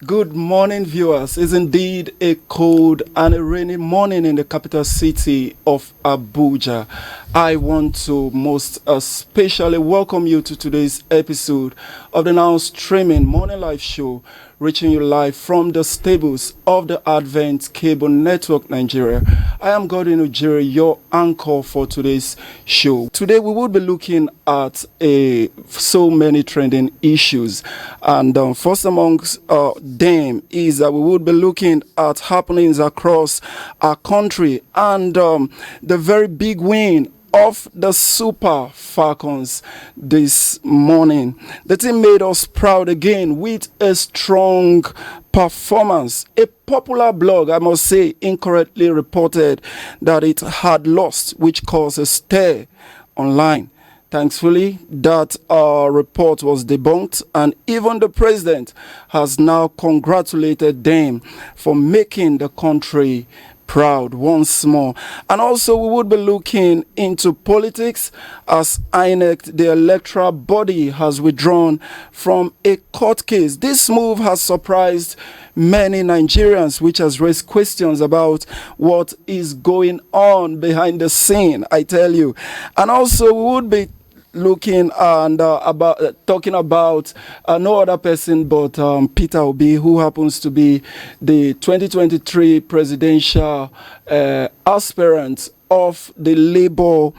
Good morning, viewers. It's indeed a cold and a rainy morning in the capital city of Abuja. I want to most especially welcome you to today's episode of the now streaming morning live show, reaching you live from the stables of the Advent Cable Network Nigeria. I am Godwin Ujiri, your anchor for today's show. Today we will be looking at so many trending issues, and first amongst them is that we will be looking at happenings across our country and the very big win of the Super Falcons this morning. The team made us proud again with a strong performance. A popular blog, I must say, incorrectly reported that it had lost, which caused a stir online. Thankfully, that report was debunked, and even the president has now congratulated them for making the country proud once more. And also we would be looking into politics as INEC, the electoral body, has withdrawn from a court case. This move has surprised many Nigerians, which has raised questions about what is going on behind the scene, I tell you. And also we would be looking and talking about no other person but Peter Obi, who happens to be the 2023 presidential aspirant of the Labour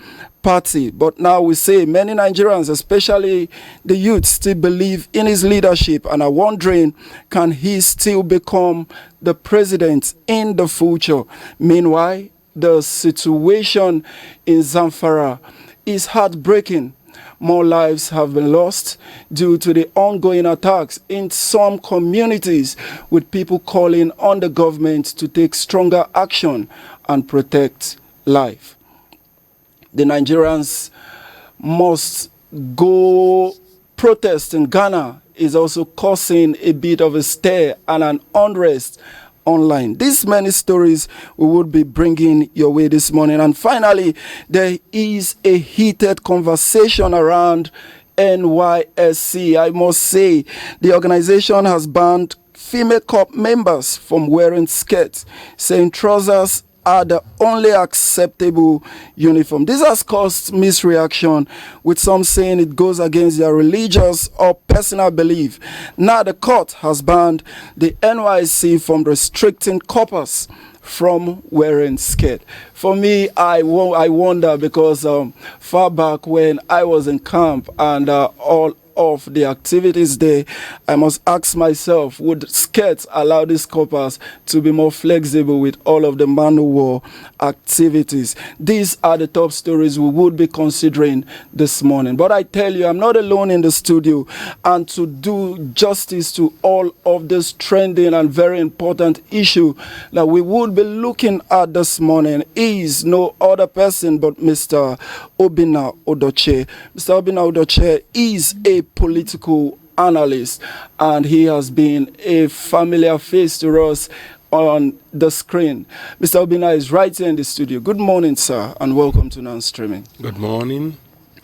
Party. But now we say many Nigerians, especially the youth, still believe in his leadership and are wondering, can he still become the president in the future? Meanwhile, the situation in Zamfara is heartbreaking. More lives have been lost due to the ongoing attacks in some communities, with people calling on the government to take stronger action and protect life. The Nigerians must go protest in Ghana is also causing a bit of a stir and an unrest online. These many stories we would be bringing your way this morning. And finally, there is a heated conversation around NYSC. I must say, the organization has banned female corps members from wearing skirts, saying trousers are the only acceptable uniform. This has caused misreaction, with some saying it goes against their religious or personal belief. Now the court has banned the NYSC from restricting corpers from wearing skirt. For me, I wonder, because far back when I was in camp and all of the activities there, I must ask myself, would skirts allow these corpers to be more flexible with all of the manual activities? These are the top stories we would be considering this morning. But I tell you, I'm not alone in the studio, and to do justice to all of this trending and very important issue that we would be looking at this morning is no other person but Mr. Obinna Odoche. Mr. Obinna Odoche is a political analyst, and he has been a familiar face to us on the screen. Mr. Obinna is right here in the studio. Good morning, sir, and welcome to Non-Streaming. Good morning.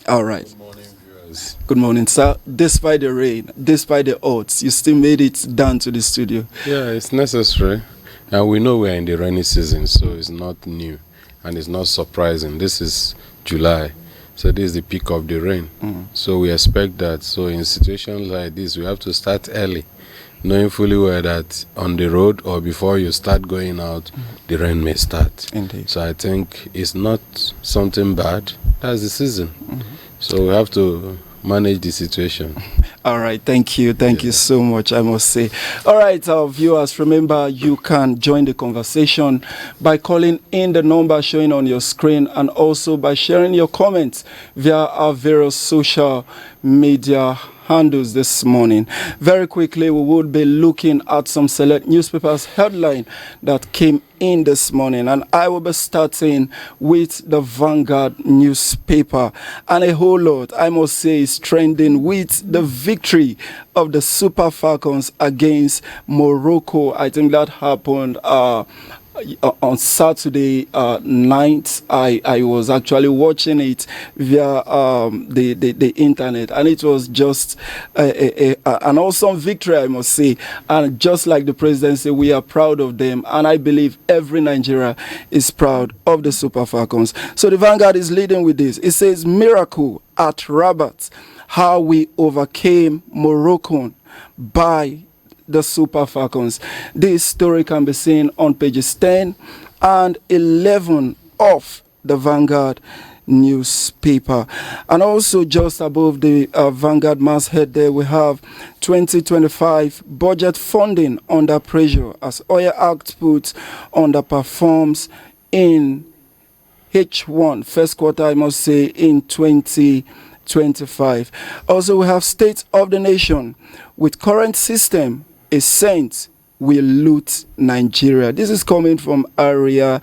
All right. Good morning, viewers. Good morning, sir. Despite the rain, despite the odds, you still made it down to the studio. Yeah, it's necessary. And we know we're in the rainy season, so it's not new and it's not surprising. This is July. So this is the peak of the rain. So we expect that. So in situations like this, we have to start early, knowing fully well that on the road or before you start going out, the rain may start. Indeed. So I think it's not something bad. That's the season. So we have to manage the situation. All right, thank you so much, I must say. All right, our viewers, remember you can join the conversation by calling in the number showing on your screen, and also by sharing your comments via our various social media handles this morning. Very quickly, we would be looking at some select newspapers headline that came in this morning, and I will be starting with the Vanguard newspaper. And a whole lot, I must say, is trending with the victory of the Super Falcons against Morocco. I think that happened on Saturday night. I was actually watching it via the internet, and it was just an awesome victory, I must say. And just like the president said, we are proud of them, and I believe every Nigeria is proud of the Super Falcons. So the Vanguard is leading with this. It says, "Miracle at Rabat, how we overcame Morocco by the Super Falcons." This story can be seen on pages 10 and 11 of the Vanguard newspaper. And also just above the Vanguard masthead there, we have 2025 budget funding under pressure as oil output underperforms in H1, first quarter, I must say, in 2025. Also, we have State of the Nation. With current system, a saint will loot Nigeria. This is coming from Aria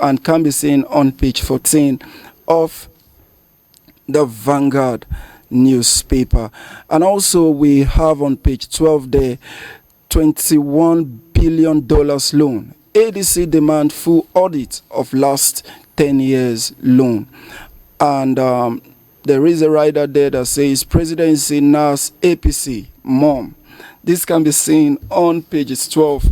and can be seen on page 14 of the Vanguard newspaper. And also we have on page 12 there, $21 billion loan. ADC demand full audit of last 10 years loan. And there is a rider there that says presidency NAS APC mom. This can be seen on pages 12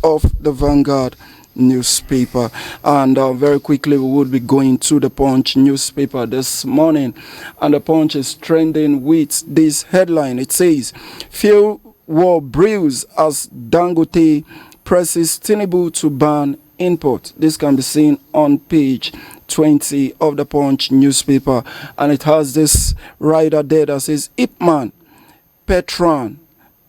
of the Vanguard newspaper. And very quickly, we would be going to the Punch newspaper this morning. And the Punch is trending with this headline. It says, "Fuel war brews as Dangote presses Tinubu to ban import." This can be seen on page 20 of the Punch newspaper. And it has this rider there that says, "Ipman, Petran,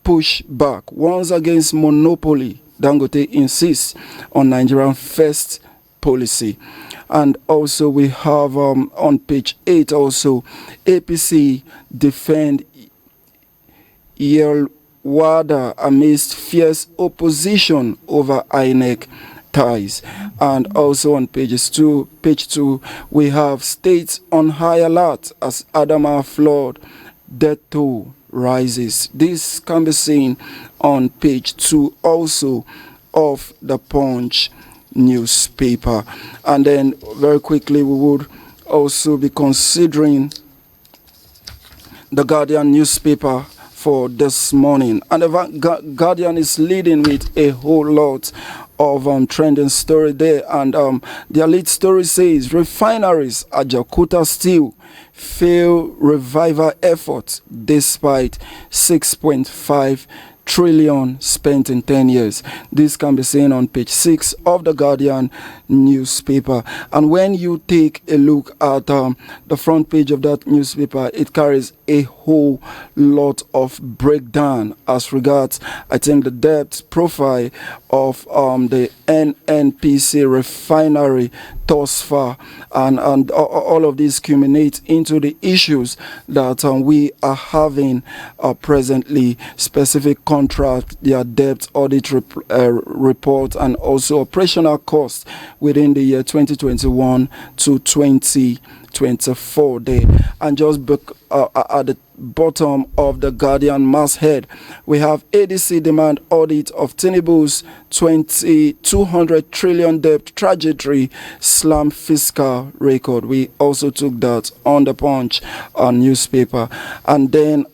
push back once against monopoly. Dangote insists on Nigerian first policy." And also we have on page 8 also, APC defend Yelwada amidst fierce opposition over INEC ties. And also on page 2, we have states on high alert as Adama flood death toll rises. This can be seen on page 2 also of the Punch newspaper. And then very quickly we would also be considering the Guardian newspaper for this morning. And the Guardian is leading with a whole lot of trending story there. And their lead story says, "Refineries at Jakarta Steel fail revival efforts despite 6.5 trillion spent in 10 years. This can be seen on page 6 of the Guardian newspaper. And when you take a look at the front page of that newspaper, it carries a whole lot of breakdown as regards, I think, the debt profile of the NNPC refinery thus far, and all of these culminate into the issues that we are having presently: specific contract, their debt audit report, and also operational costs within the year 2021 to 2024 day. And just at the bottom of the Guardian masthead, we have ADC demand audit of Tinubu's 200 trillion debt trajectory slam fiscal record. We also took that on the Punch newspaper. And then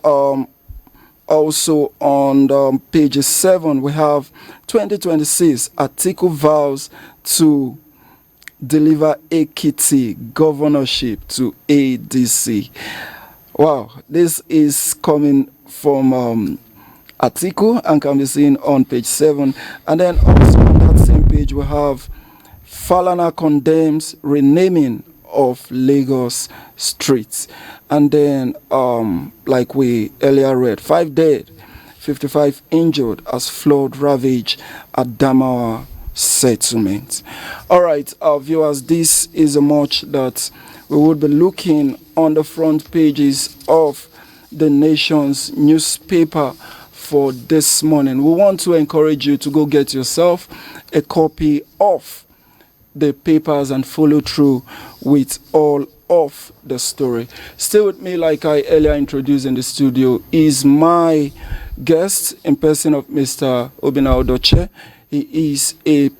also on page 7, we have 2026 Atiku vows to deliver Ekiti governorship to ADC. Wow, this is coming from Atiku and can be seen on page 7. And then also on that same page, we have Falana condemns renaming of Lagos streets. And then, like we earlier read, 5 dead, 55 injured as flood ravage at Damawa settlement. All right, our viewers, this is a much that we would be looking on the front pages of the nation's newspaper for this morning. We want to encourage you to go get yourself a copy of the papers and follow through with all of the story. Stay with me. Like I earlier introduced in the studio, is my guest in person of Mr. Obina Odoche. He is a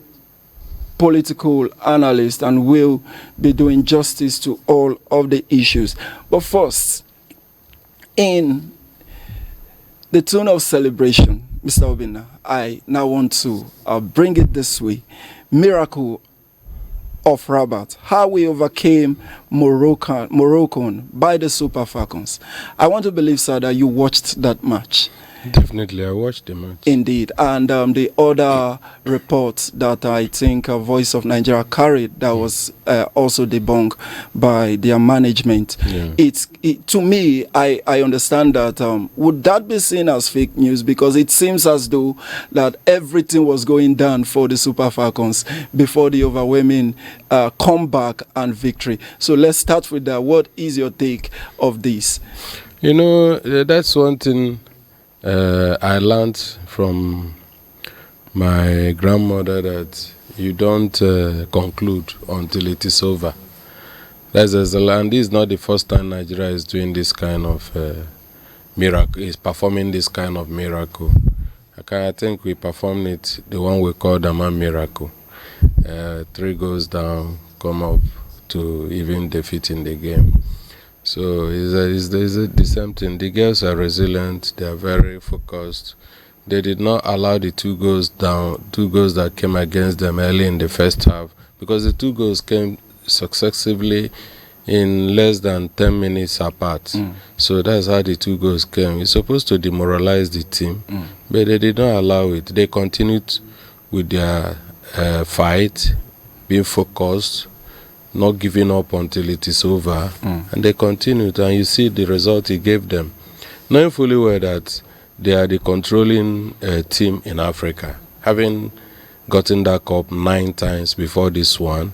political analyst and will be doing justice to all of the issues. But first, in the tone of celebration, Mr. Obinna, I now want to bring it this way. Miracle of Rabat, how we overcame Moroccan by the Super Falcons. I want to believe, sir, that you watched that match. Definitely, I watched the match. Indeed. And the other report that I think Voice of Nigeria carried that was also debunked by their management. Yeah. To me, I understand that would that be seen as fake news, because it seems as though that everything was going down for the Super Falcons before the overwhelming comeback and victory. So let's start with that. What is your take of this? You know, that's one thing I learned from my grandmother, that you don't conclude until it is over. And this is not the first time Nigeria is doing this kind of miracle, is performing this kind of miracle. I think we performed it, the one we call the man miracle. 3 goes down, come up to even defeating the game. So it's the same thing. The girls are resilient. They are very focused. They did not allow the 2 goals that came against them early in the first half, because the 2 goals came successively in less than 10 minutes apart. So that's how the 2 goals came. It's supposed to demoralize the team, but they did not allow it. They continued with their fight, being focused, not giving up until it is over, and they continued, and you see the result it gave them. Knowing fully well that they are the controlling team in Africa, having gotten that cup 9 times before this one,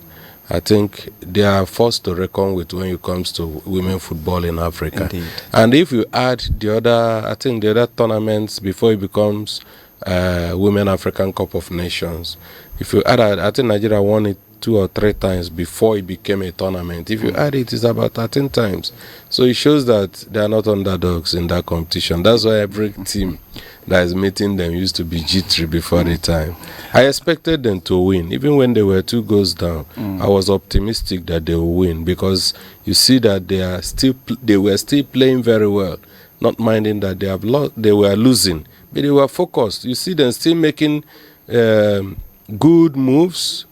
I think they are forced to reckon with when it comes to women football in Africa. Indeed. And if you add the other tournaments before it becomes Women African Cup of Nations, if you add that, I think Nigeria won it 2 or 3 times before it became a tournament. If you add it, it's about 13 times. So it shows that they are not underdogs in that competition. That's why every team that is meeting them used to be jittery before the time. I expected them to win. Even when they were 2 goals down, I was optimistic that they will win, because you see that they were still playing very well, not minding that they were losing, but they were focused. You see them still making good moves,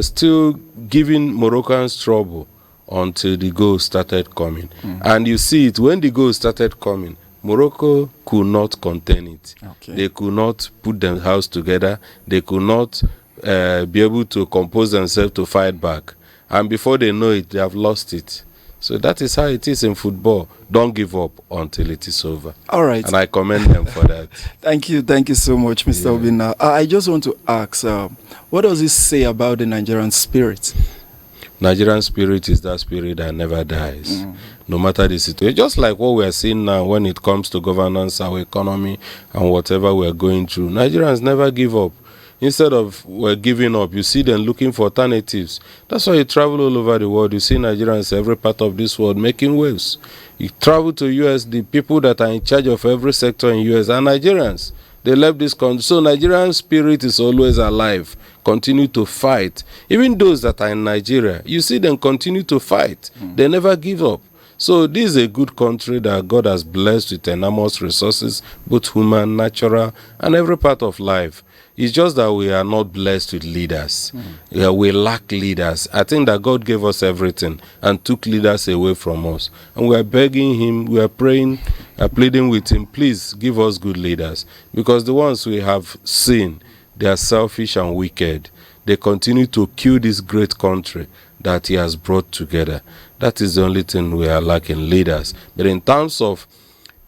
still giving Moroccans trouble until the goals started coming. And you see it, when the goals started coming, Morocco could not contain it. Okay. They could not put their house together. They could not be able to compose themselves to fight back. And before they know it, they have lost it. So that is how it is in football. Don't give up until it is over. All right. And I commend them for that. Thank you so much, Mr. Obinna. I just want to ask, what does this say about the Nigerian spirit? Nigerian spirit is that spirit that never dies, no matter the situation. Just like what we are seeing now when it comes to governance, our economy, and whatever we are going through. Nigerians never give up. Instead of we're giving up, you see them looking for alternatives. That's why you travel all over the world. You see Nigerians every part of this world making waves. You travel to US, the people that are in charge of every sector in US are Nigerians. They left this country. So Nigerian spirit is always alive. Continue to fight. Even those that are in Nigeria, you see them continue to fight. They never give up. So this is a good country that God has blessed with enormous resources, both human, natural, and every part of life. It's just that we are not blessed with leaders. We lack leaders. I think that God gave us everything and took leaders away from us. And we are begging him, we are praying, pleading with him, please give us good leaders. Because the ones we have seen, they are selfish and wicked. They continue to kill this great country that he has brought together. That is the only thing we are lacking, leaders. But in terms of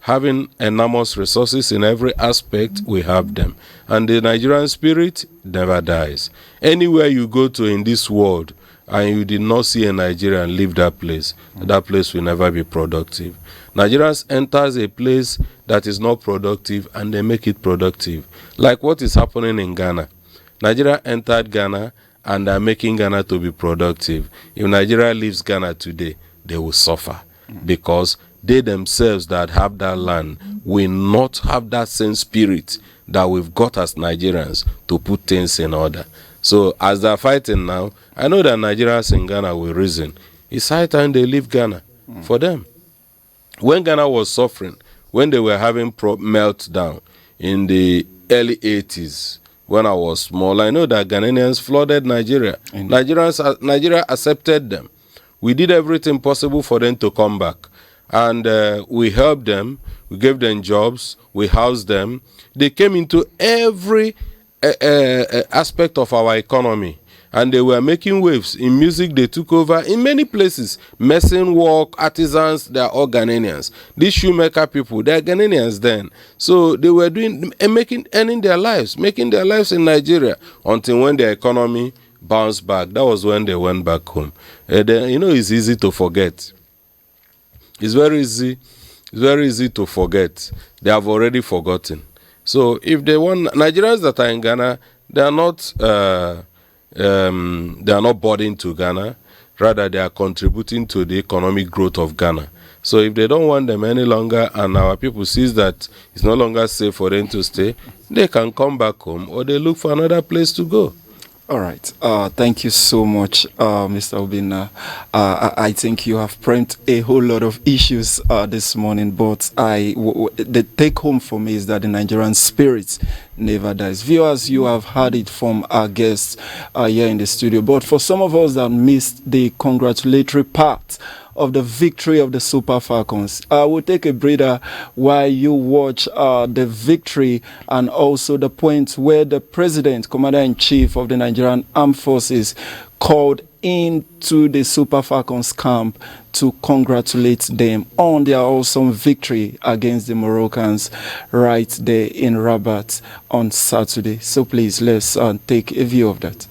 having enormous resources in every aspect, we have them. And the Nigerian spirit never dies. Anywhere you go to in this world and you did not see a Nigerian leave that place will never be productive. Nigerians enters a place that is not productive and they make it productive. Like what is happening in Ghana. Nigeria entered Ghana and are making Ghana to be productive. If Nigeria leaves Ghana today, they will suffer because they themselves that have that land will not have that same spirit that we've got as Nigerians to put things in order. So as they're fighting now, I know that Nigerians in Ghana will reason. It's high time they leave Ghana for them. When Ghana was suffering, when they were having meltdown in the early 80s, when I was small, I know that Ghanaians flooded Nigeria. Nigeria accepted them. We did everything possible for them to come back. And we helped them. We gave them jobs. We housed them. They came into every aspect of our economy. And they were making waves. In music, they took over. In many places, mason work, artisans, they are all Ghanaians. These shoemaker people, they are Ghanaians then. So they were doing and earning their lives, making their lives in Nigeria until when their economy bounced back. That was when they went back home. It's easy to forget. It's very easy. It's very easy to forget. They have already forgotten. So if they want Nigerians that are in Ghana, they are not burden to Ghana. Rather, they are contributing to the economic growth of Ghana. So if they don't want them any longer and our people sees that it's no longer safe for them to stay, they can come back home or they look for another place to go. All right. Thank you so much, Mr. Obinna. I think you have framed a whole lot of issues this morning, but the take home for me is that the Nigerian spirit never dies. Viewers, you have heard it from our guests here in the studio, but for some of us that missed the congratulatory part of the victory of the Super Falcons, I will take a breather while you watch the victory and also the point where the President, Commander-in-Chief of the Nigerian Armed Forces, called into the Super Falcons camp to congratulate them on their awesome victory against the Moroccans right there in Rabat on Saturday. So please, let's take a view of that.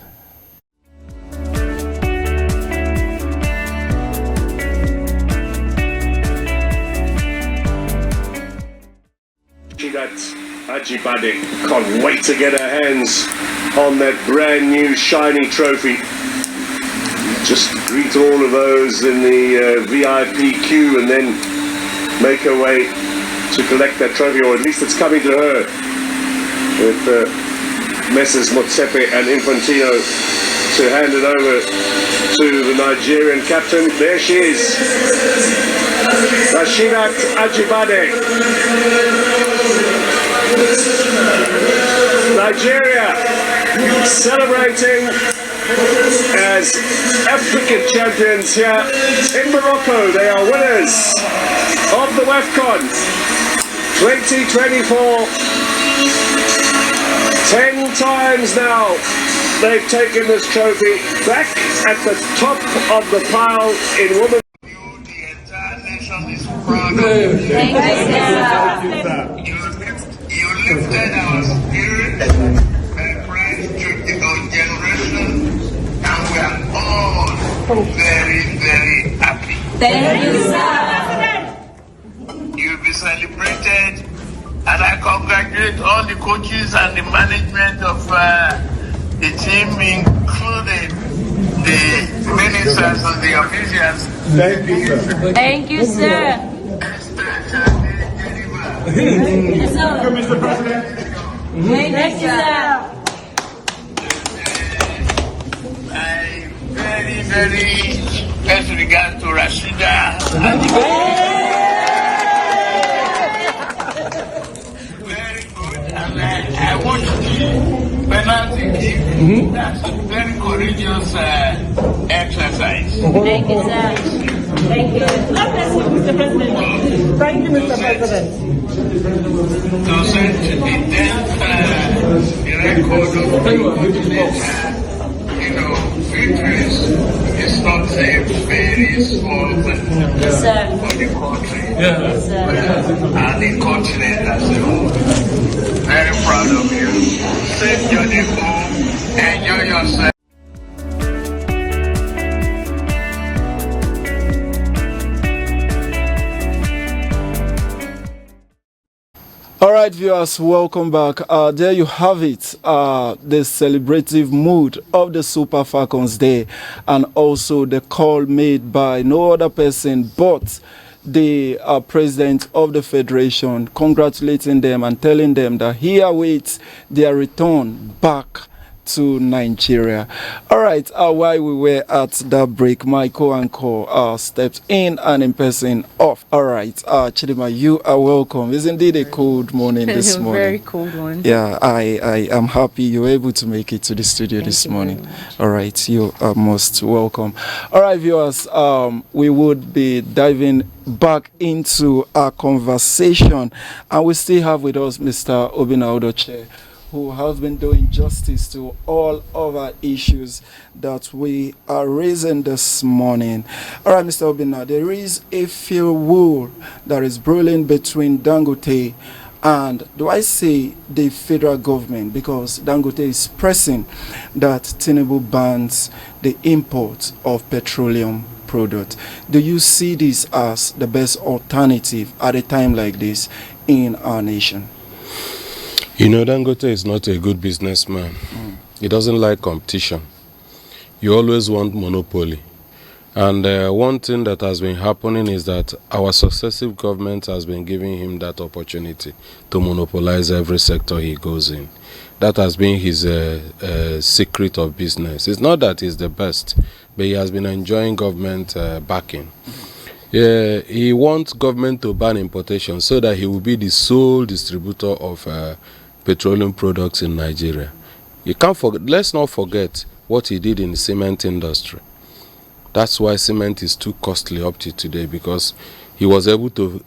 That Ajibade can't wait to get her hands on that brand new shiny trophy. Just greet all of those in the VIP queue and then make her way to collect that trophy, or at least it's coming to her, with Messrs. Motsepe and Infantino to hand it over to the Nigerian captain. There she is, Rashidat Ajibade. Nigeria celebrating as African champions here in Morocco. They are winners of the WAFCON 2024. 10 times now they've taken this trophy, back at the top of the pile in women. The entire nation is proud of you. Thank you, you lifted our spirit and pride to our generation, and we are all very, very happy. Thank you, sir. You'll be celebrated, and I congratulate all the coaches and the management of the team, including the ministers and the officials. Thank you, sir. Thank you, sir. Yes, sir. Mr. President. Thank you, sir. I very, very best regards to Rashida. Very good. And I watched the penalty kick. That's a very courageous exercise. Thank you, sir. Thank you. God bless you, Mr. President. Thank you, Mr. President. To set the 10th record of victories is not a very small thing Yes, sir. for the country Yes, sir. and the continent as a whole. Very proud of you. Safe journey home. Enjoy yourself. All right, viewers, welcome back. There you have it, the celebrative mood of the Super Falcons Day, and also the call made by no other person but the president of the federation, congratulating them and telling them that he awaits their return back to Nigeria. All right, while we were at that break, my co-anchor stepped in and in person off. All right, Chidima, you are welcome. It's indeed a cold morning this morning. Very cold one. Yeah, I am happy you were able to make it to the studio this morning. All right, you are most welcome. All right, viewers, we would be diving back into our conversation, and we still have with us Mr. Obinna Udochie, who has been doing justice to all other issues that we are raising this morning. All right, Mr. Obinna, there is a fuel war that is brewing between Dangote and, do I say, the federal government, because Dangote is pressing that Tinubu bans the import of petroleum product. Do you see this as the best alternative at a time like this in our nation? You know, Dangote is not a good businessman. He doesn't like competition. You always want monopoly. And one thing that has been happening is that our successive government has been giving him that opportunity to monopolize every sector he goes in. That has been his secret of business. It's not that he's the best, but he has been enjoying government backing. He wants government to ban importation so that he will be the sole distributor of petroleum products in Nigeria. You can't forget. Let's not forget what he did in the cement industry. That's why cement is too costly up to today, because he was able to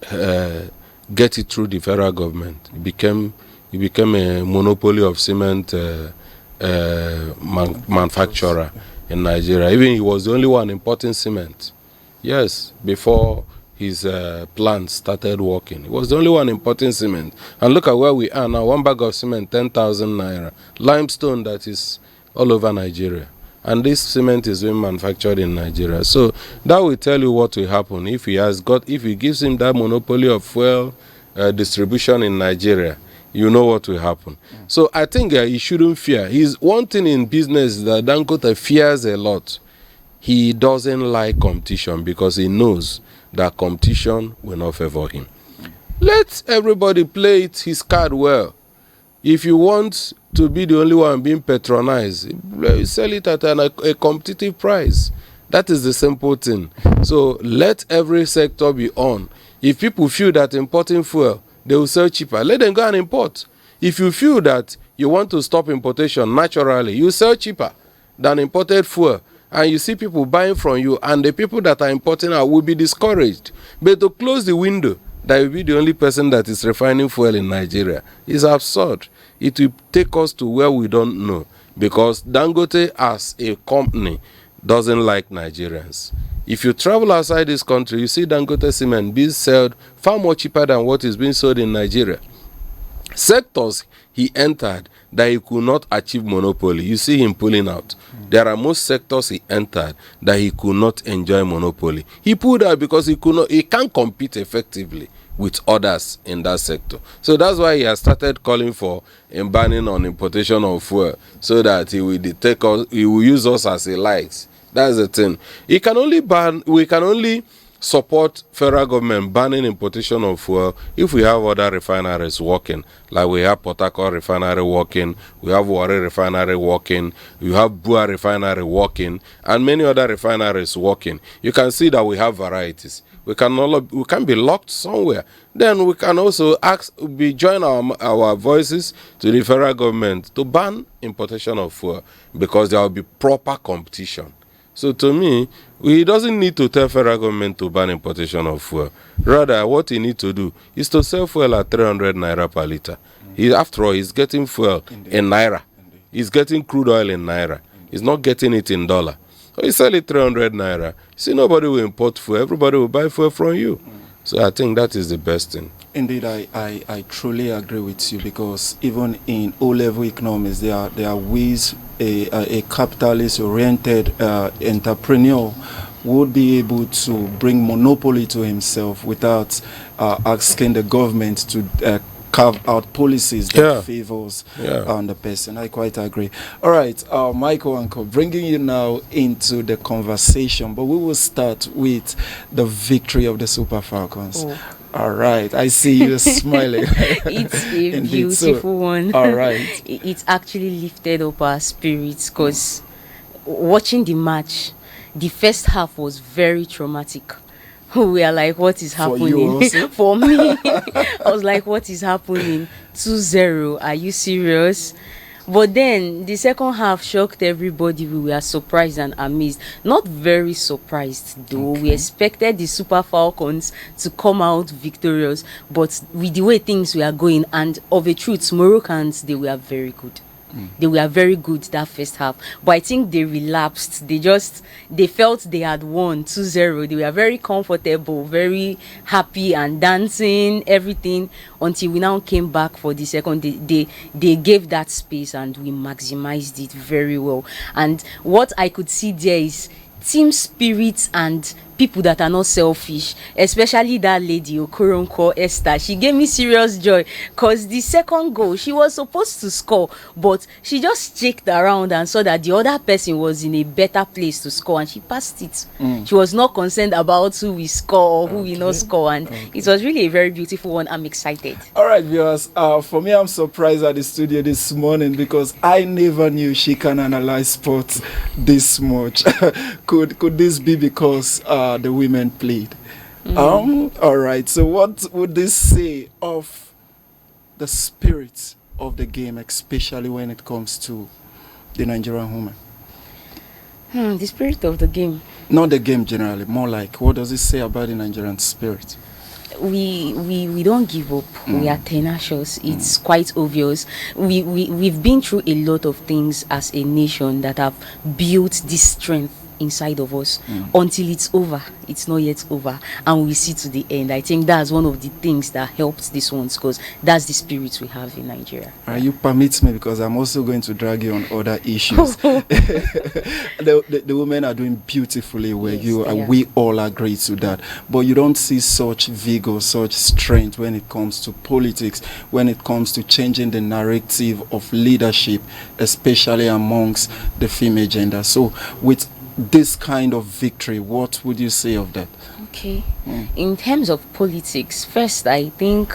get it through the federal government. He became a monopoly of cement manufacturer in Nigeria. Even he was the only one importing cement. Yes, before his plant started working, he was the only one importing cement. And look at where we are now. One bag of cement, 10,000 naira. Limestone that is all over Nigeria. And this cement is being manufactured in Nigeria. So that will tell you what will happen if he gives him that monopoly of fuel distribution in Nigeria. You know what will happen. So I think he shouldn't fear. He's one thing in business that Dangote fears a lot. He doesn't like competition because he knows that competition will not favor him. Let everybody play his card well. If you want to be the only one being patronized, sell it at a competitive price. That is the simple thing. So let every sector be on. If people feel that importing fuel, they will sell cheaper, let them go and import. If you feel that you want to stop importation naturally, you sell cheaper than imported fuel. And you see people buying from you, and the people that are importing will be discouraged. But to close the window, that will be the only person that is refining fuel in Nigeria, is absurd. It will take us to where we don't know, because Dangote as a company doesn't like Nigerians. If you travel outside this country, you see Dangote cement being sold far more cheaper than what is being sold in Nigeria. Sectors he entered that he could not achieve monopoly, you see him pulling out. There are most sectors he entered that he could not enjoy monopoly. He pulled out because he can't compete effectively with others in that sector. So that's why he has started calling for a banning on importation of fuel, so that he will use us as he likes. That's the thing. We can only support federal government banning importation of fuel if we have other refineries working. Like we have Port Harcourt refinery working, we have Warri refinery working, we have Bua refinery working, and many other refineries working. You can see that we have varieties. We can be locked somewhere. Then we can also join our voices to the federal government to ban importation of fuel, because there will be proper competition. So to me, he doesn't need to tell federal government to ban importation of fuel. Rather, what he needs to do is to sell fuel at 300 naira per liter. After all, he's getting fuel in naira. He's getting crude oil in naira. He's not getting it in dollar. So he sell it 300 naira. See, nobody will import fuel. Everybody will buy fuel from you. So I think that is the best thing. Indeed, I truly agree with you, because even in O-level economics, there are ways a capitalist-oriented entrepreneur would be able to bring monopoly to himself without asking the government to carve out policies that favors the person. I quite agree. All right, Michael Uncle, bringing you now into the conversation, but we will start with the victory of the Super Falcons. All right, I see you smiling. It's a Indeed, beautiful one. All right. It actually lifted up our spirits because watching the match, the first half was very traumatic. We are like, what is happening? you also? For me, I was like, what is happening? 2-0, are you serious? But then the second half shocked everybody. We were surprised and amazed. Not very surprised though. We expected the Super Falcons to come out victorious, but with the way things were going, and of a truth, Moroccans, they were very good. They were very good that first half, but I think they relapsed. They felt they had won 2-0. They were very comfortable, very happy and dancing, everything, until we now came back for the second. They gave that space and we maximized it very well. And what I could see there is team spirit and people that are not selfish, especially that lady Okoronko Esther. She gave me serious joy because the second goal, she was supposed to score, but she just checked around and saw that the other person was in a better place to score and she passed it. She was not concerned about who we score or who we not score, and it was really a very beautiful one. I'm excited. All right, viewers. For me, I'm surprised at the studio this morning because I never knew she can analyze sports this much. Could this be because the women played? All right. So, what would this say of the spirit of the game, especially when it comes to the Nigerian women? The spirit of the game. Not the game generally. More like, what does it say about the Nigerian spirit? We don't give up. We are tenacious. It's quite obvious. We've been through a lot of things as a nation that have built this strength inside of us until it's over. It's not yet over, and we see to the end. I think that's one of the things that helped this one, because that's the spirit we have in Nigeria. You permit me, because I'm also going to drag you on other issues. The women are doing beautifully well. Yes, we all agree to that, but you don't see such vigor, such strength when it comes to politics, when it comes to changing the narrative of leadership, especially amongst the female gender. So with this kind of victory, what would you say of that? Okay. In terms of politics, first, I think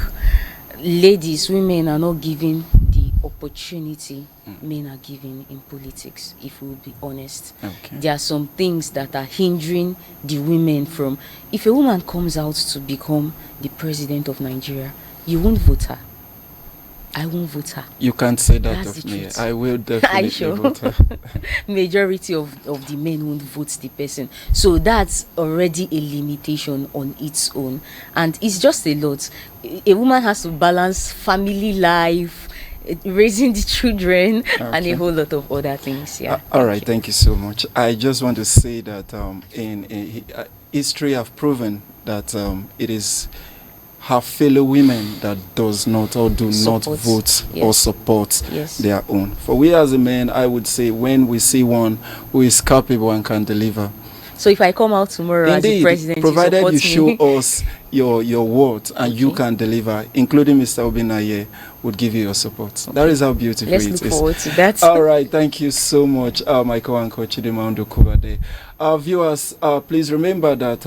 women are not given the opportunity men are given in politics, if we'll be honest. There are some things that are hindering the women from. If a woman comes out to become the president of Nigeria, you won't vote her. I won't vote her. You can't say that That's of the me. truth. I will definitely Sure? vote her. Majority of the men won't vote the person. So that's already a limitation on its own. And it's just a lot. A woman has to balance family life, raising the children, and a whole lot of other things. All right, thank you so much. I just want to say that history have proven that it is her fellow women that does not or do not vote or support their own. For we as a man, I would say, when we see one who is capable and can deliver. So if I come out tomorrow as the president, provided you show me. us your words and you can deliver, including Mr. Obinaye, would give you your support. That is how beautiful Let's it is. look forward to that. All right, thank you so much, Michael and Coach Chidimaundo Kubade. Viewers, please remember that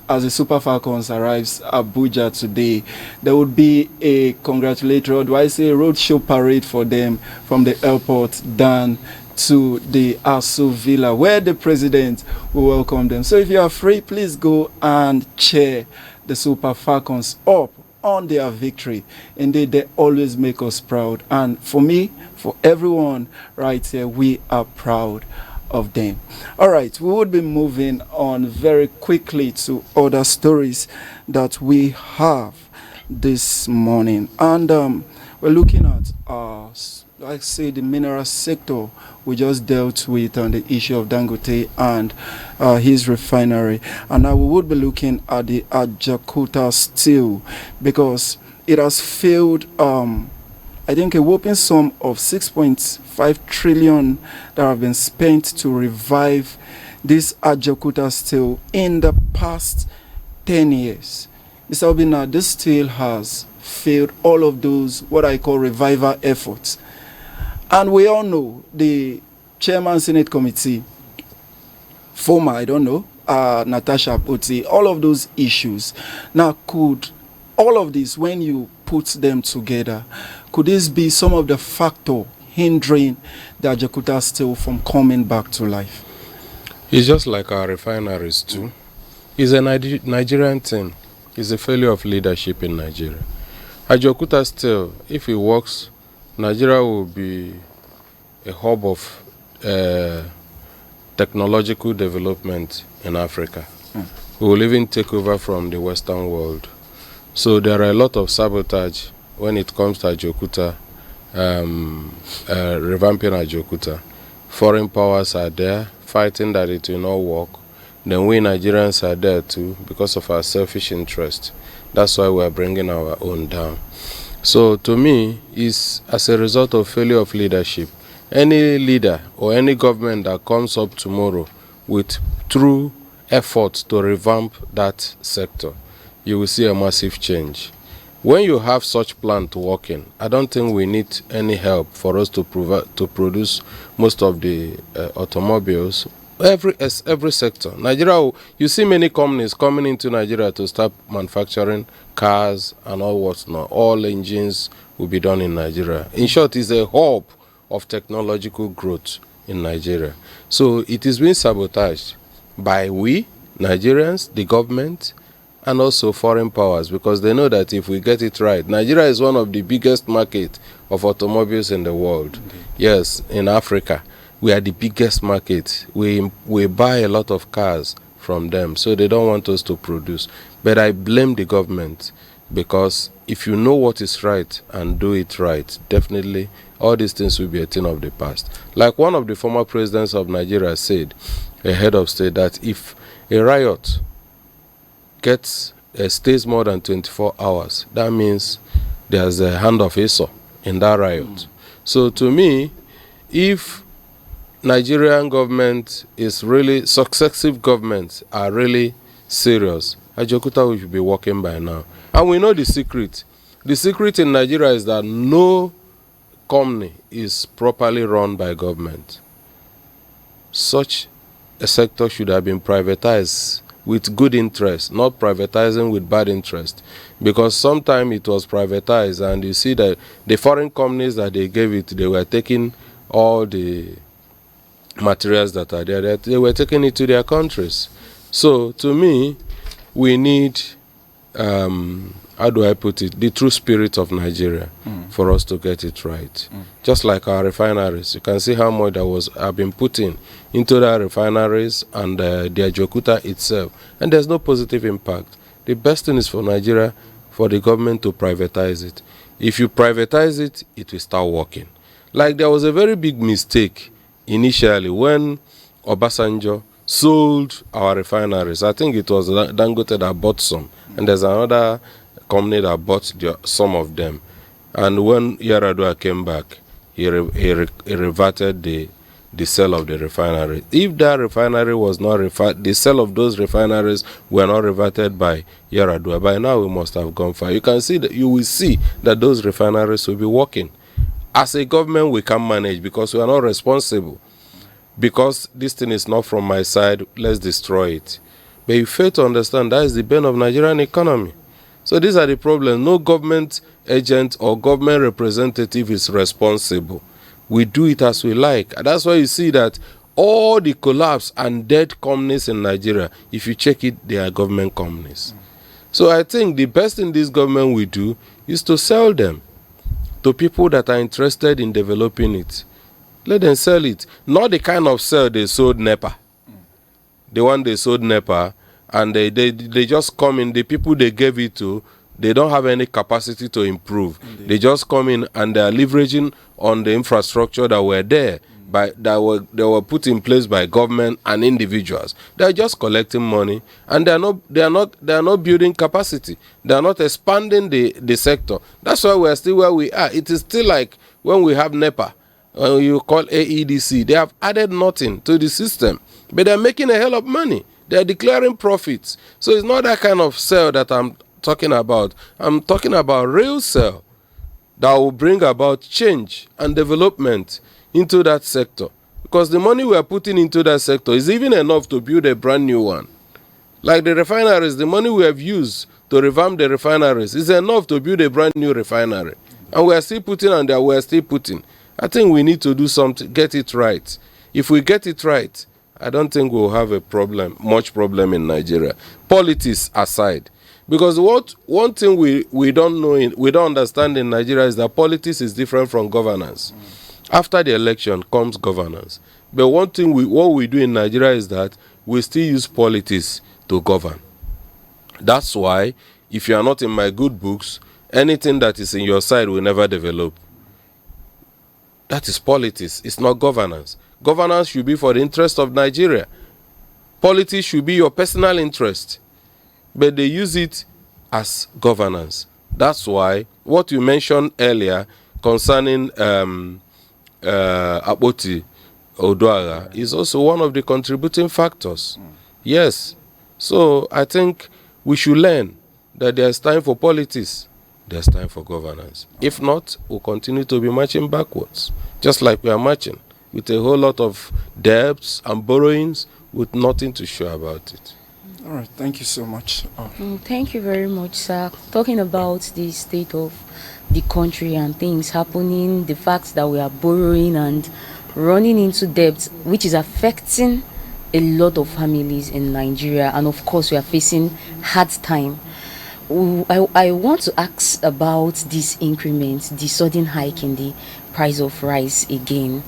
as the Super Falcons arrives Abuja today, there would be a congratulatory, or do I say, roadshow parade for them from the airport down to the Aso Villa, where the president will welcome them. So if you are free, please go and cheer the Super Falcons up on their victory. Indeed, they always make us proud. And for me, for everyone right here, we are proud of them. All right, we would be moving on very quickly to other stories that we have this morning. And we're looking at like say the mineral sector. We just dealt with on the issue of Dangote and his refinery, and now we would be looking at the Ajaokuta steel, because it has failed I think a whopping sum of 6.5 trillion that have been spent to revive this Ajaokuta steel in the past 10 years. Mr. Obina, this steel has failed all of those what I call revival efforts. And we all know the Chairman Senate Committee, former, I don't know, Natasha Poti, all of those issues. Now, could all of this, when you put them together, could this be some of the factor hindering the Ajaokuta steel from coming back to life? It's just like our refineries too. It's a Nigerian thing. It's a failure of leadership in Nigeria. Ajaokuta steel, if it works, Nigeria will be a hub of technological development in Africa. We will even take over from the Western world. So there are a lot of sabotage when it comes to Ajaokuta, revamping Ajaokuta. Foreign powers are there fighting that it will not work. Then we Nigerians are there too because of our selfish interest. That's why we are bringing our own down. So to me, it's as a result of failure of leadership. Any leader or any government that comes up tomorrow with true effort to revamp that sector, you will see a massive change. When you have such plan to work in, I don't think we need any help for us to produce most of the automobiles. Every sector. Nigeria, you see many companies coming into Nigeria to start manufacturing cars and all what's not. All engines will be done in Nigeria. In short, it's a hub of technological growth in Nigeria. So it is being sabotaged by we, Nigerians, the government, and also foreign powers, because they know that if we get it right, Nigeria is one of the biggest market of automobiles in the world. Yes, in Africa, we are the biggest market. We buy a lot of cars from them, so they don't want us to produce. But I blame the government, because if you know what is right and do it right, definitely all these things will be a thing of the past. Like one of the former presidents of Nigeria said, a head of state, that if a riot stays more than 24 hours, that means there's a hand of Esau in that riot. So to me, if Nigerian government is really, successive governments are really serious, Ajaokuta should be working by now. And we know the secret. The secret in Nigeria is that no company is properly run by government. Such a sector should have been privatized with good interest, not privatizing with bad interest. Because sometimes it was privatized, and you see that the foreign companies that they gave it, they were taking all the materials that are there, they were taking it to their countries. So to me, we need, how do I put it, the true spirit of Nigeria for us to get it right. Just like our refineries, you can see how much that have been put into the refineries and the Ajaokuta itself, and there's no positive impact. The best thing is for Nigeria, for the government to privatize it. If you privatize it, it will start working. Like there was a very big mistake initially when Obasanjo sold our refineries. I think it was Dangote that bought some, and there's another company that bought some of them. And when Yar'Adua came back, he reverted the sale of the refinery. If that refinery was not the sale of those refineries were not reverted by Yar'Adua, by now we must have gone far. You can see that, you will see that those refineries will be working. As a government, we can manage because we are not responsible. Because this thing is not from my side, let's destroy it. But you fail to understand that is the bane of Nigerian economy. So these are the problems. No government agent or government representative is responsible. We do it as we like. And that's why you see that all the collapse and dead companies in Nigeria, if you check it, they are government companies. So I think the best thing this government will do is to sell them to people that are interested in developing it. Let them sell it. Not the kind of sell they sold NEPA. The one they sold NEPA, and they just come in, the people they gave it to, they don't have any capacity to improve. Indeed. They just come in and they are leveraging on the infrastructure that were there, they were put in place by government and individuals. They are just collecting money, and they are not building capacity. They are not expanding the sector. That's why we are still where we are. It is still like when we have NEPA, you call AEDC. They have added nothing to the system, but they are making a hell of money. They are declaring profits. So it's not that kind of sale that I'm talking about. I'm talking about real sale that will bring about change and development into that sector. Because the money we are putting into that sector is even enough to build a brand new one. Like the refineries, the money we have used to revamp the refineries. It's enough to build a brand new refinery. And we are still putting on there, we are still putting. I think we need to do something, get it right. If we get it right, I don't think we'll have a problem, much problem in Nigeria. Politics aside. Because one thing we don't know, we don't understand in Nigeria is that politics is different from governance. After the election comes governance. But one thing what we do in Nigeria is that we still use politics to govern. That's why, if you are not in my good books, anything that is in your side will never develop. That is politics. It's not governance. Governance should be for the interest of Nigeria. Politics should be your personal interest. But they use it as governance. That's why what you mentioned earlier concerning Apoti Oduaga is also one of the contributing factors. Yes. So I think we should learn that there's time for politics, there's time for governance. If not, we'll continue to be marching backwards, just like we are marching, with a whole lot of debts and borrowings with nothing to show about it. All right, thank you so much. Thank you very much, sir. Talking about the state of the country and things happening, the fact that we are borrowing and running into debt, which is affecting a lot of families in Nigeria, and of course we are facing hard time. I want to ask about this increment, the sudden hike in the price of rice again,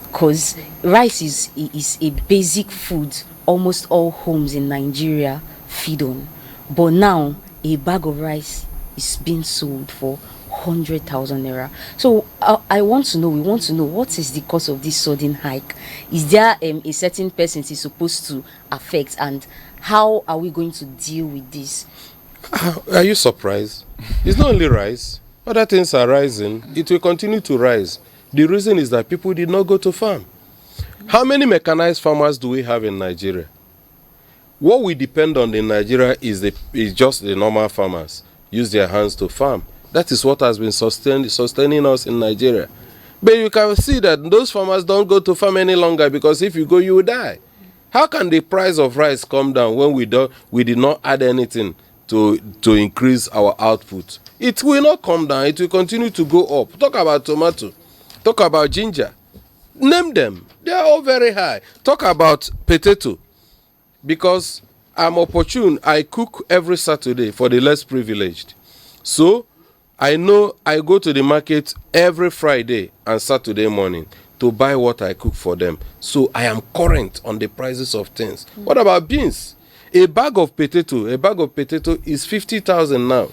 because rice is a basic food almost all homes in Nigeria feed on. But now a bag of rice is being sold for 100,000 naira. So we want to know what is the cause of this sudden hike. Is there a certain person it is supposed to affect, and how are we going to deal with this? Are you surprised? It's not only rice. Other things are rising. It will continue to rise. The reason is that people did not go to farm. How many mechanized farmers do we have in Nigeria? What we depend on in Nigeria is just the normal farmers. Use their hands to farm. That is what has been sustaining us in Nigeria. But you can see that those farmers don't go to farm any longer, because if you go, you will die. How can the price of rice come down when we did not add anything to increase our output? It will not come down. It will continue to go up. Talk about tomato. Talk about ginger. Name them. They are all very high. Talk about potato. Because I'm opportune. I cook every Saturday for the less privileged. So I know I go to the market every Friday and Saturday morning to buy what I cook for them. So I am current on the prices of things. What about beans? A bag of potato is 50,000 now.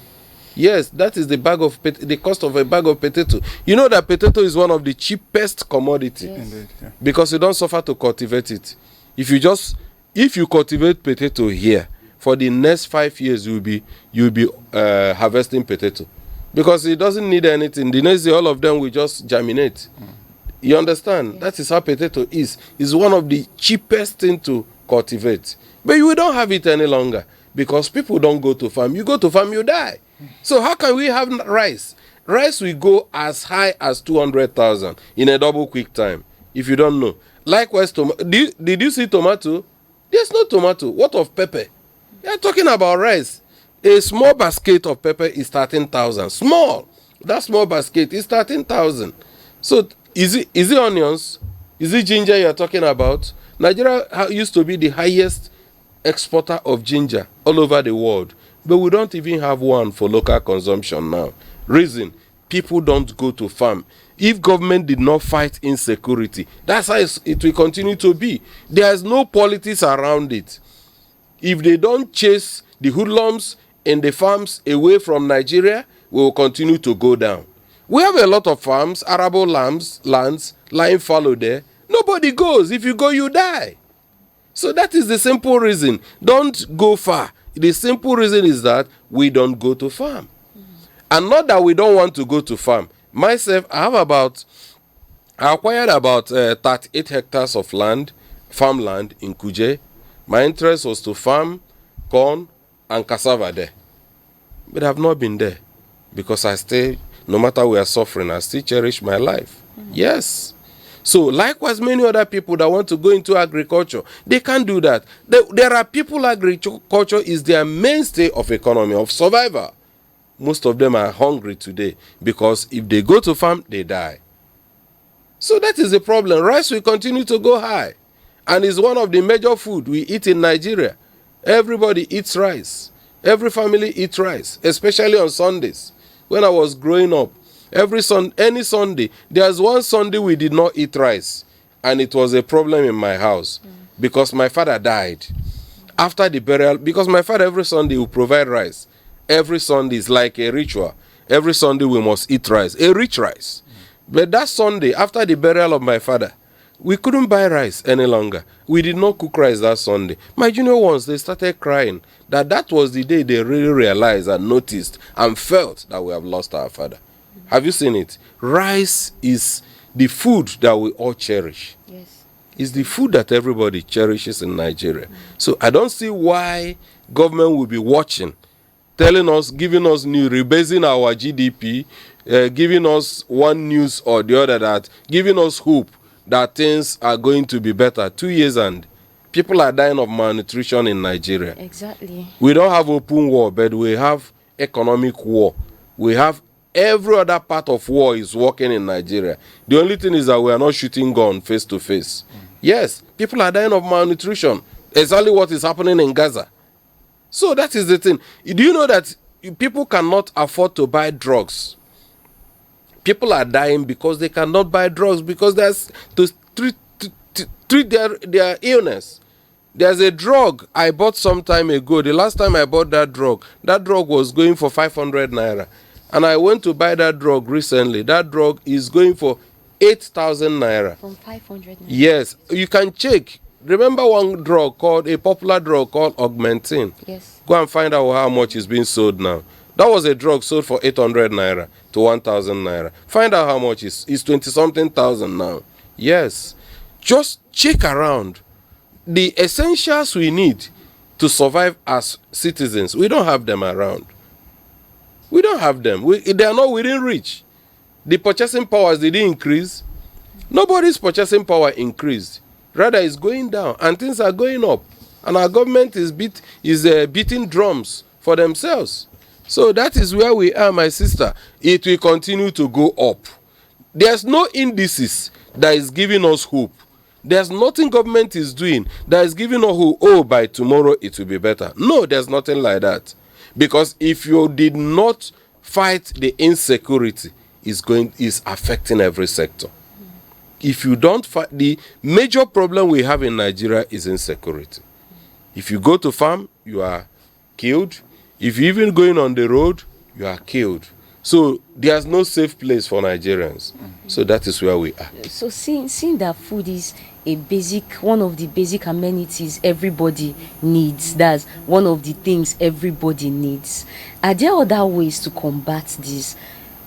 Yes, that is the cost of a bag of potato. You know that potato is one of the cheapest commodity. Yes. Indeed, yeah. Because you don't suffer to cultivate it. If you cultivate potato here, for the next 5 years you'll be harvesting potato, because it doesn't need anything. The next day all of them will just germinate. You understand? Yes. That is how potato is. It's one of the cheapest thing to cultivate. But you don't have it any longer, because people don't go to farm. You go to farm, you die. So how can we have rice? Rice will go as high as 200,000 in a double quick time, if you don't know. Likewise, did you see tomato? There's no tomato. What of pepper? You're talking about rice. A small basket of pepper is 13,000. Small. That small basket is 13,000. So is it onions? Is it ginger you're talking about? Nigeria used to be the highest exporter of ginger all over the world. But we don't even have one for local consumption now. Reason, people don't go to farm. If government did not fight insecurity, that's how it will continue to be. There's no politics around it. If they don't chase the hoodlums in the farms away from Nigeria, we will continue to go down. We have a lot of farms, arable lands lying fallow there. Nobody goes. If you go, you die. So that is the simple reason. Don't go far. The simple reason is that we don't go to farm. And not that we don't want to go to farm. Myself, I acquired about 38 hectares of farmland in Kuje. My interest was to farm corn and cassava there. But I have not been there, because no matter we are suffering, I still cherish my life. Yes. So likewise, many other people that want to go into agriculture, they can't do that. There are people, agriculture is their mainstay of economy, of survival. Most of them are hungry today because if they go to farm, they die. So that is the problem. Rice will continue to go high, and is one of the major food we eat in Nigeria. Everybody eats rice. Every family eats rice, especially on Sundays. When I was growing up, any Sunday, there's one Sunday we did not eat rice, and it was a problem in my house because my father died. After the burial, because my father every Sunday will provide rice. Every Sunday is like a ritual. Every Sunday we must eat rice, a rich rice. But that Sunday, after the burial of my father, we couldn't buy rice any longer. We did not cook rice that Sunday. My junior ones, they started crying that was the day they really realized and noticed and felt that we have lost our father. Have you seen it? Rice is the food that we all cherish. Yes. It's the food that everybody cherishes in Nigeria. So I don't see why government will be watching, telling us, giving us news, rebasing our GDP, giving us one news or the other, that giving us hope that things are going to be better. 2 years and people are dying of malnutrition in Nigeria. Exactly. We don't have open war, but we have economic war. We have every other part of war is working in Nigeria. The only thing is that we are not shooting gun face to face. Yes, people are dying of malnutrition. Exactly what is happening in Gaza. So that is the thing. Do you know that people cannot afford to buy drugs? People are dying because they cannot buy drugs because there's to treat their illness. There's a drug I bought some time ago. The last time I bought that drug was going for 500 naira. And I went to buy that drug recently. That drug is going for 8,000 naira. From 500 naira. Yes, you can check. Remember a popular drug called Augmentin? Yes. Go and find out how much is being sold now. That was a drug sold for 800 naira to 1,000 naira. Find out how much it's 20-something thousand now. Yes. Just check around. The essentials we need to survive as citizens, we don't have them around. We don't have them. They are not within reach. The purchasing powers didn't increase. Nobody's purchasing power increased. Rather, it's going down, and things are going up. And our government is beating drums for themselves. So that is where we are, my sister. It will continue to go up. There's no indices that is giving us hope. There's nothing government is doing that is giving us hope. Oh, by tomorrow it will be better. No, there's nothing like that. Because if you did not fight the insecurity, is affecting every sector. If you don't fight, the major problem we have in Nigeria is insecurity. If you go to farm, you are killed. If you even going on the road, you are killed. So there's no safe place for Nigerians. So that is where we are. So seeing that food is one of the basic amenities everybody needs, that's one of the things everybody needs. Are there other ways to combat this?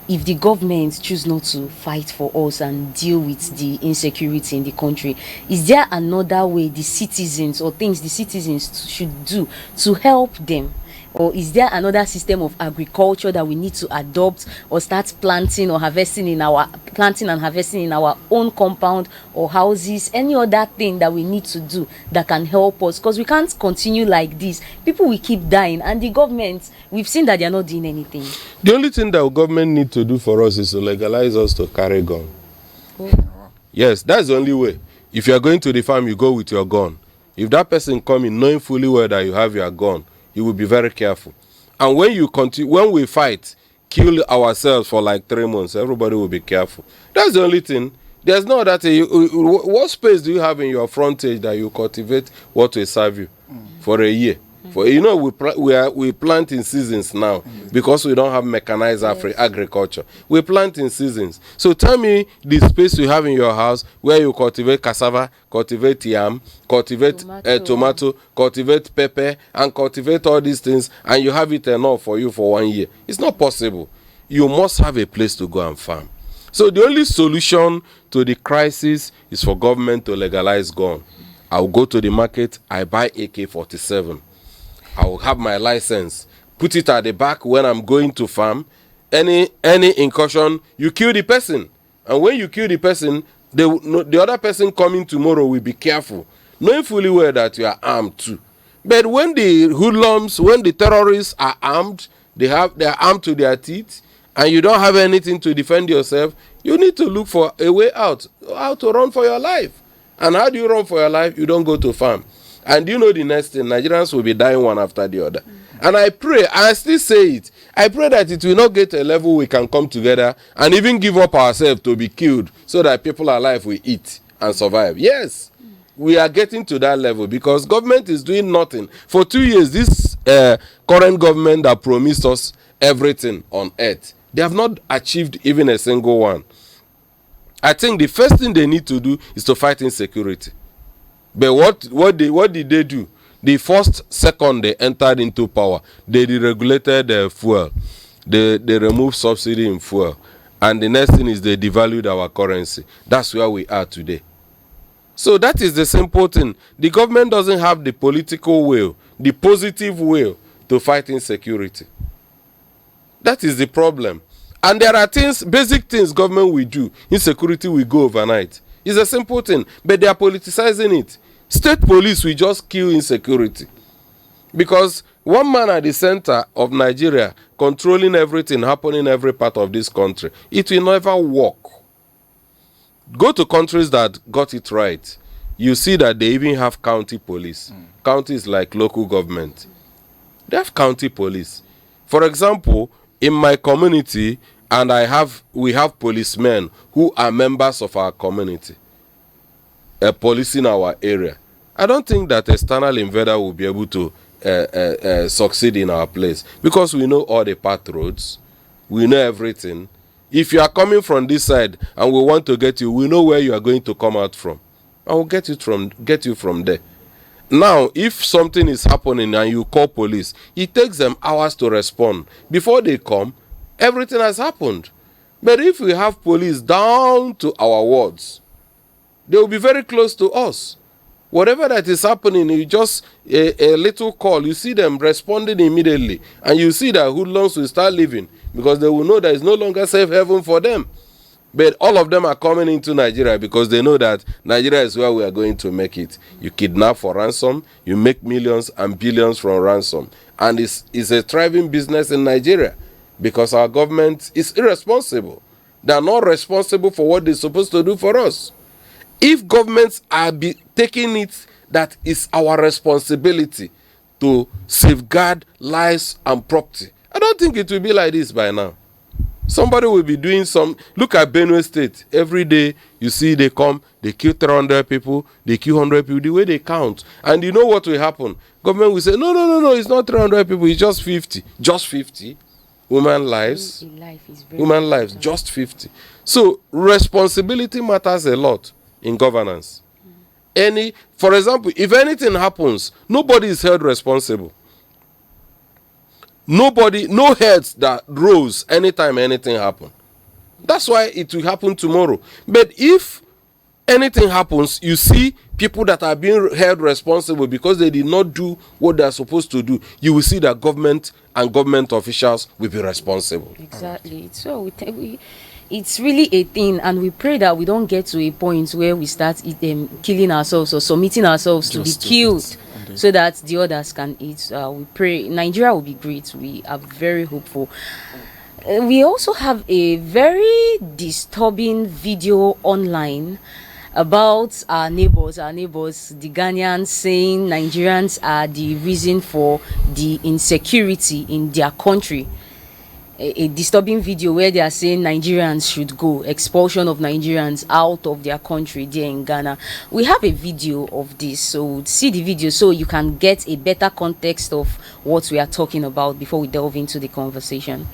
If the government choose not to fight for us and deal with the insecurity in the country, is there another way the citizens or things the citizens should do to help them? Or is there another system of agriculture that we need to adopt or start planting and harvesting in our own compound or houses? Any other thing that we need to do that can help us? Because we can't continue like this. People will keep dying, and the government, we've seen that they are not doing anything. The only thing that the government need to do for us is to legalize us to carry gun. Oh. Yes, that's the only way. If you are going to the farm, you go with your gun. If that person come in knowing fully well that you have your gun, you will be very careful. And when we fight, kill ourselves for like 3 months, everybody will be careful. That's the only thing. There's no other thing. What space do you have in your frontage that you cultivate what will serve you for a year? For we plant in seasons now because we don't have mechanized agriculture. We plant in seasons. So tell me the space you have in your house where you cultivate cassava, cultivate yam, cultivate tomato, cultivate pepper, and cultivate all these things, and you have it enough for you for 1 year. It's not possible. You must have a place to go and farm. So the only solution to the crisis is for government to legalize gun. I'll go to the market, I buy AK-47. I will have my license, put it at the back when I'm going to farm. Any incursion, you kill the person. And when you kill the person, The other person coming tomorrow will be careful, knowing fully well that you are armed too. But when the hoodlums, when the terrorists are armed, they are armed to their teeth, and you don't have anything to defend yourself, you need to look for a way out, how to run for your life. And how do you run for your life? You don't go to farm. And you know the next thing, Nigerians will be dying one after the other. And I pray, I still say it, I pray that it will not get to a level we can come together and even give up ourselves to be killed so that people alive will eat and survive. Yes, we are getting to that level because government is doing nothing. For 2 years, this current government that promised us everything on earth, they have not achieved even a single one. I think the first thing they need to do is to fight insecurity. But what did they do? The first second they entered into power, they deregulated fuel. They removed subsidy in fuel. And the next thing is they devalued our currency. That's where we are today. So that is the simple thing. The government doesn't have the political will, the positive will to fight insecurity. That is the problem. And there are things, basic things government will do. Insecurity will go overnight. It's a simple thing, but they are politicizing it. State police will just kill insecurity. Because one man at the center of Nigeria controlling everything happening in every part of this country, it will never work. Go to countries that got it right. You see that they even have county police. Counties like local government. They have county police. For example, in my community, and we have policemen who are members of our community, policing our area. I don't think that external invader will be able to succeed in our place because we know all the path roads, we know everything. If you are coming from this side and we want to get you, we know where you are going to come out from. I will get you from there. Now, if something is happening and you call police, it takes them hours to respond. Before they come, everything has happened. But if we have police down to our wards, they will be very close to us. Whatever that is happening, you just a little call, you see them responding immediately. And you see that hoodlums will start leaving because they will know there is no longer safe haven for them. But all of them are coming into Nigeria because they know that Nigeria is where we are going to make it. You kidnap for ransom, you make millions and billions from ransom. And it's a thriving business in Nigeria because our government is irresponsible. They are not responsible for what they're supposed to do for us. If governments are taking it that it's our responsibility to safeguard lives and property, I don't think it will be like this by now. Somebody will be doing look at Benue State. Every day you see they come, they kill 300 people, they kill 100 people, the way they count. And you know what will happen? Government will say, no, it's not 300 people, it's just 50. Just 50. Human lives, just 50. So responsibility matters a lot in governance. For example, if anything happens, nobody is held responsible. No heads that rose anytime anything happened. That's why it will happen tomorrow. But if anything happens, you see people that are being held responsible because they did not do what they are supposed to do. You will see that government and government officials will be responsible. Exactly. So it's really a thing, and we pray that we don't get to a point where we start killing ourselves or submitting ourselves to be killed so that the others can eat. We pray Nigeria will be great. We are very hopeful. We also have a very disturbing video online about our neighbors, the Ghanaians, saying Nigerians are the reason for the insecurity in their country. A disturbing video where they are saying Nigerians should go, expulsion of Nigerians out of their country there in Ghana. We have a video of this, so see the video so you can get a better context of what we are talking about before we delve into the conversation.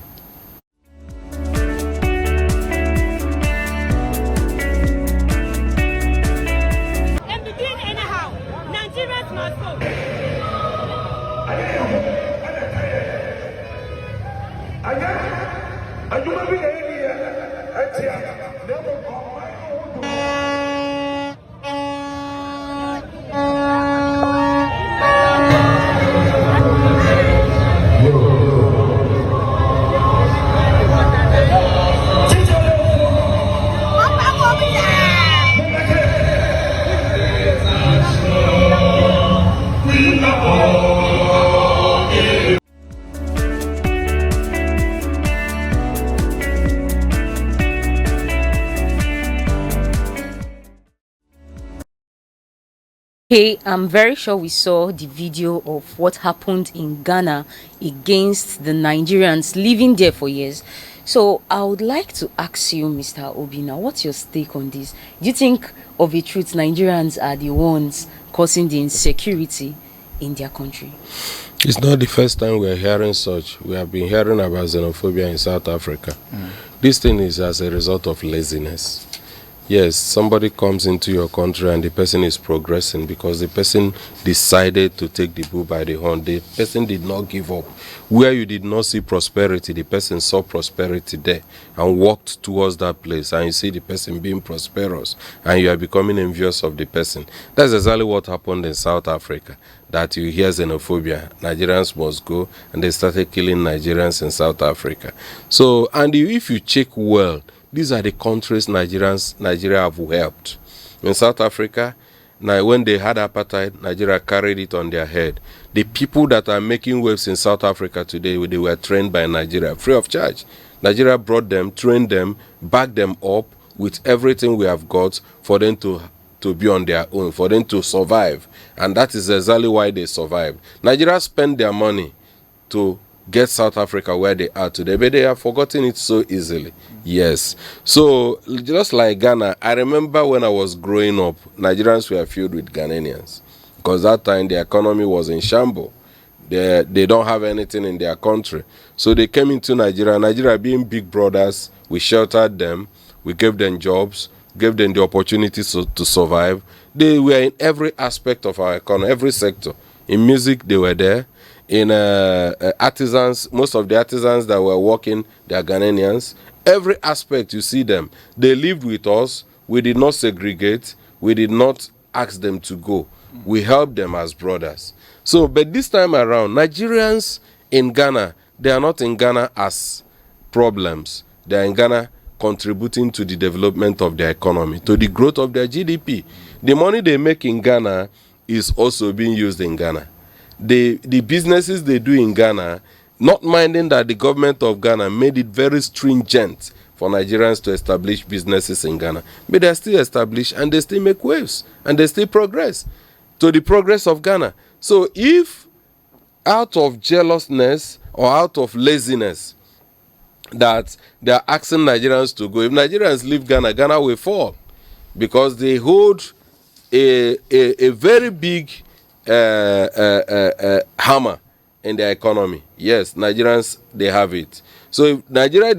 Hey, I'm very sure we saw the video of what happened in Ghana against the Nigerians living there for years. So I would like to ask you, Mr. Obina, what's your stake on this? Do you think of a truth Nigerians are the ones causing the insecurity in their country? It's not the first time we're hearing such. We have been hearing about xenophobia in South Africa. This thing is as a result of laziness. Yes, somebody comes into your country and the person is progressing because the person decided to take the bull by the horn. The person did not give up. Where you did not see prosperity, the person saw prosperity there and walked towards that place. And you see the person being prosperous and you are becoming envious of the person. That's exactly what happened in South Africa. That you hear xenophobia, Nigerians must go, and they started killing Nigerians in South Africa. So, and if you check well, these are the countries Nigeria have helped. In South Africa, now when they had apartheid, Nigeria carried it on their head. The people that are making waves in South Africa today, they were trained by Nigeria, free of charge. Nigeria brought them, trained them, backed them up with everything we have got for them to be on their own, for them to survive. And that is exactly why they survived. Nigeria spent their money to get South Africa where they are today, but they have forgotten it so easily. Yes. So, just like Ghana, I remember when I was growing up, Nigerians were filled with Ghanaians because that time the economy was in shambles. They don't have anything in their country. So they came into Nigeria. Nigeria being big brothers, we sheltered them, we gave them jobs, gave them the opportunity to survive. They were in every aspect of our economy, every sector. In music, they were there. In artisans, most of the artisans that were working, they are Ghanaians. Every aspect, you see them. They lived with us. We did not segregate. We did not ask them to go. We helped them as brothers. So, but this time around, Nigerians in Ghana, they are not in Ghana as problems. They are in Ghana contributing to the development of their economy, to the growth of their GDP. The money they make in Ghana is also being used in Ghana. The businesses they do in Ghana, not minding that the government of Ghana made it very stringent for Nigerians to establish businesses in Ghana. But they are still established and they still make waves and they still progress to the progress of Ghana. So if out of jealousness or out of laziness that they are asking Nigerians to go, if Nigerians leave Ghana, Ghana will fall because they hold a very big hammer in their economy. Yes, Nigerians, they have it. So if Nigerians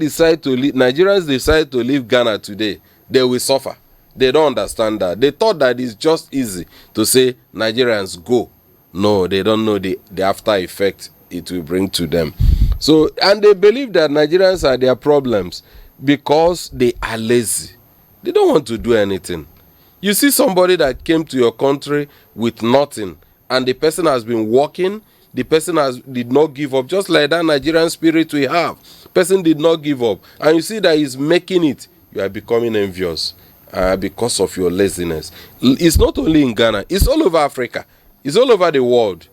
decide to leave Ghana today, they will suffer. They don't understand that. They thought that it's just easy to say Nigerians go. No, they don't know the after effect it will bring to them. So, and they believe that Nigerians are their problems because they are lazy. They don't want to do anything. You see somebody that came to your country with nothing, and the person has been working, the person did not give up, just like that Nigerian spirit we have. Person did not give up, and you see that he's making it. You are becoming envious because of your laziness. It's not only in Ghana, it's all over Africa, it's all over the world.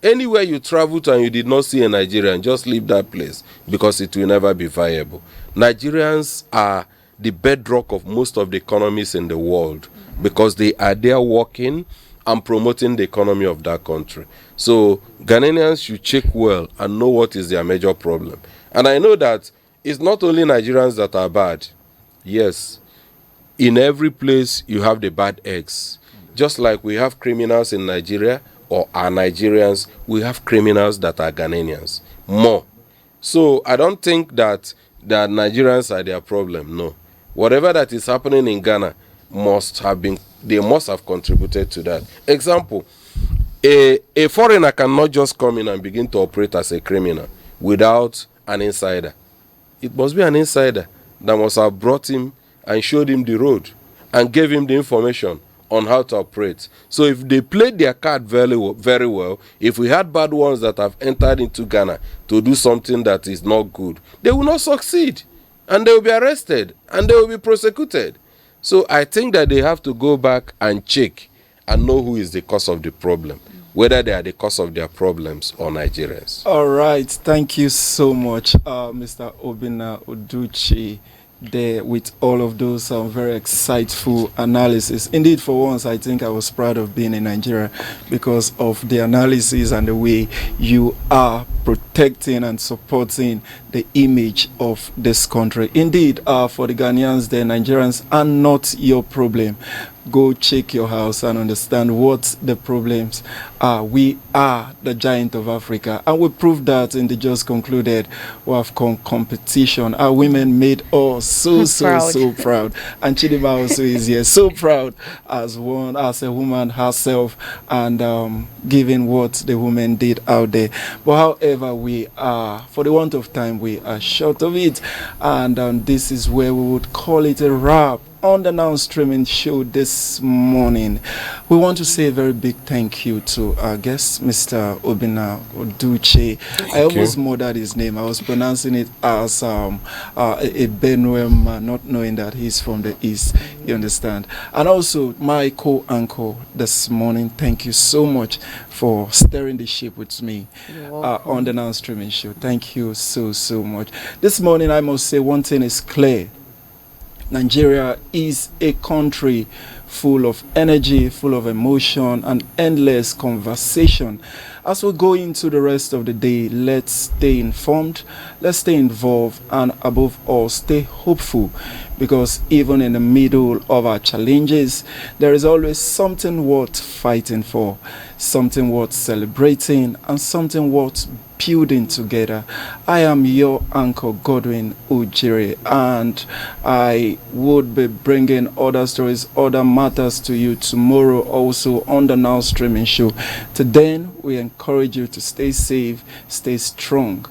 Anywhere you travel to and you did not see a Nigerian, just leave that place because it will never be viable. Nigerians are the bedrock of most of the economies in the world because they are there working and promoting the economy of that country. So Ghanaians should check well and know what is their major problem. And I know that it's not only Nigerians that are bad. Yes, in every place you have the bad eggs. Just like we have criminals in Nigeria or are Nigerians, we have criminals that are Ghanaians. More. So I don't think that Nigerians are their problem. No. Whatever that is happening in Ghana must have contributed to that. Example, a foreigner cannot just come in and begin to operate as a criminal without an insider. It must be an insider that must have brought him and showed him the road and gave him the information on how to operate. So if they played their card very well, if we had bad ones that have entered into Ghana to do something that is not good, they will not succeed and they will be arrested and they will be prosecuted. So I think that they have to go back and check and know who is the cause of the problem, whether they are the cause of their problems or Nigerians. All right. Thank you so much, Mr. Obina Oduchi. there with all of those very exciteful analysis. Indeed, for once, I think I was proud of being in Nigeria because of the analysis and the way you are protecting and supporting the image of this country. Indeed, for the Ghanaians, the Nigerians are not your problem. Go check your house and understand what the problems are. We are the giant of Africa, and we proved that in the just concluded WAFCON competition. Our women made us so proud. And Chidima also is here, so proud as a woman herself, and giving what the women did out there. But however, we are, for the want of time, we are short of it, and this is where we would call it a wrap on the now streaming show this morning. We want to say a very big thank you to our guest, Mr. Obinna Oduche. I almost murdered his name. I was pronouncing it as a Benue man, not knowing that he's from the east. You understand? And also my co-anchor this morning. Thank you so much for steering the ship with me on the now streaming show. Thank you so much. This morning, I must say one thing is clear. Nigeria is a country full of energy, full of emotion, and endless conversation. As we go into the rest of the day, let's stay informed, let's stay involved, and above all, stay hopeful, because even in the middle of our challenges, there is always something worth fighting for, something worth celebrating, and something worth building together. I am your Uncle Godwin Ujiri, and I would be bringing other stories, other matters to you tomorrow also on the now streaming show. Till then, we encourage you to stay safe, stay strong,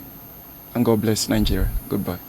and God bless Nigeria. Goodbye.